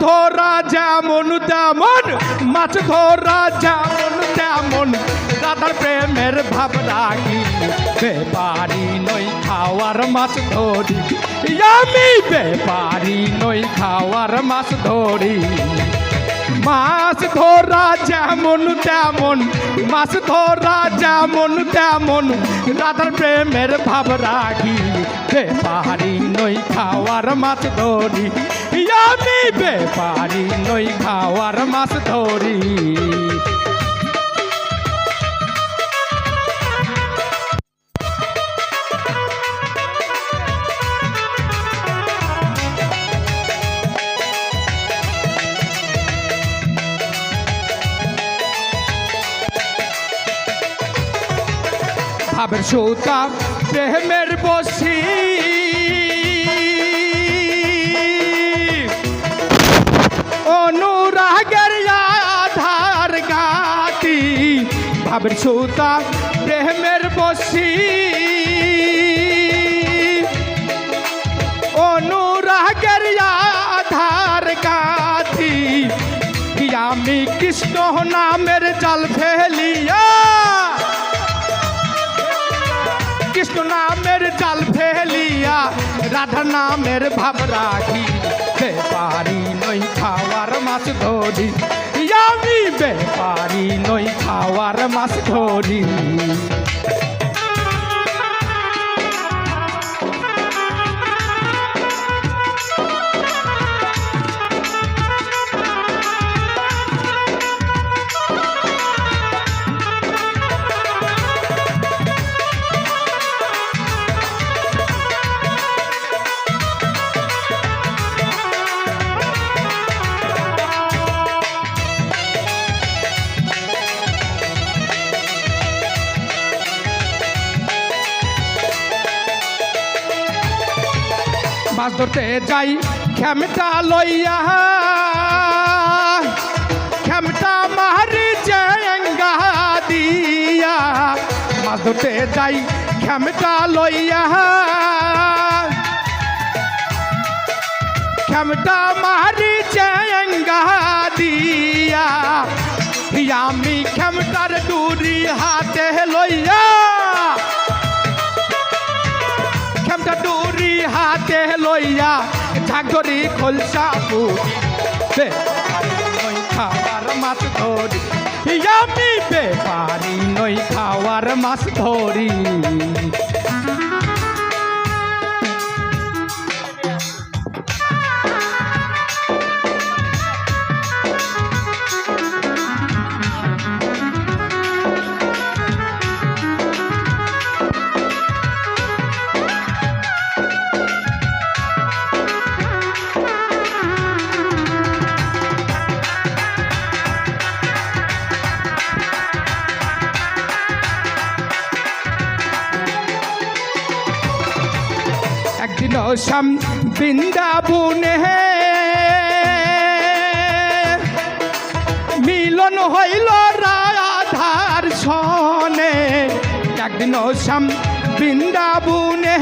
ধরা যেমন তেমন, মাছ ধরা যেমন তেমন, রাধার প্রেমের ভাব রাখি, বেপারি নই খাওয়ার মাছ ধরি, আমি বেপারি নই খাওয়ার মাছ ধরি। মাছ ধরা যেমন তেমন, মাছ ধরা যেমন তেমন, রাধার প্রেমের ভাব রাখি, বেপারি নই খাওয়ার মাছ ধরি, আমি বেপারি নই খাওয়ার মাছ ধরি। ভাবের সুতা প্রেমের বসি, অনুরাগের আধার গাতি, ভাবের সুতা প্রেমের বসি, অনুরাগের আধার গাতি, আমি কৃষ্ণ নামের জাল ফেলিয়া, কৃষ্ণ নামের জাল ফেলিয়া, রাধা নামের ভাব রাখি, বেপারি নই খাওয়ার মাছ ধরি, আমি বেপারি নই খাওয়ার মাছ ধরি। মাছ ধরতে যাই খেমটা লইয়া, খেমটা মারি জেঙ্গা দিয়া, মাছ ধরতে যাই খেমটা লইয়া, খেমটা মারি জেঙ্গা দিয়া, আমি খেমটার ডুরি হাতে লইয়া, খেমটা ডুরি হাতে লইয়া, ঝাগরি খোলসা পুরি, বেপারি নই খাওয়ার মাছ ধরি, আমি বেপারি নই খাওয়ার মাছ ধরি। একদিন শ্যাম বৃন্দাবনে মিলন হইল রাধার সনে, একদিন শ্যাম বৃন্দাবনে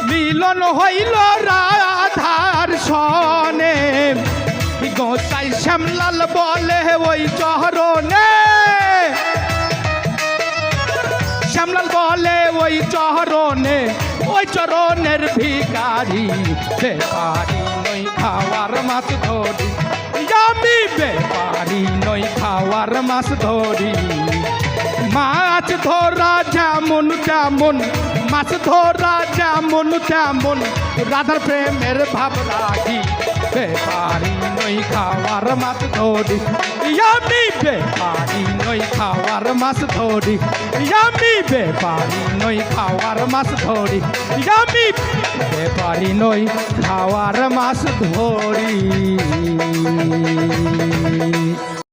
মিলন হইল রাধার সনে, গোসাই শ্যামলাল বলে ওই চরণে, শ্যামলাল বলে ওই চরণে, ওই চরণের ভিখারি, বেপারি নই খাওয়ার মাছ ধরি, আমি বেপারি নই খাওয়ার মাছ ধরি। মাছ ধরা যেমন তেমন, মাছ ধরা যেমন তেমন, রাধার প্রেমের ভাব রাখি, বেপারি নই খাওয়ার মাছ ধরি, আমি বেপারি নই খাওয়ার মাছ ধরি, আমি বেপারি নই খাওয়ার মাছ ধরি, আমি বেপারি নই খাওয়ার মাছ ধরি।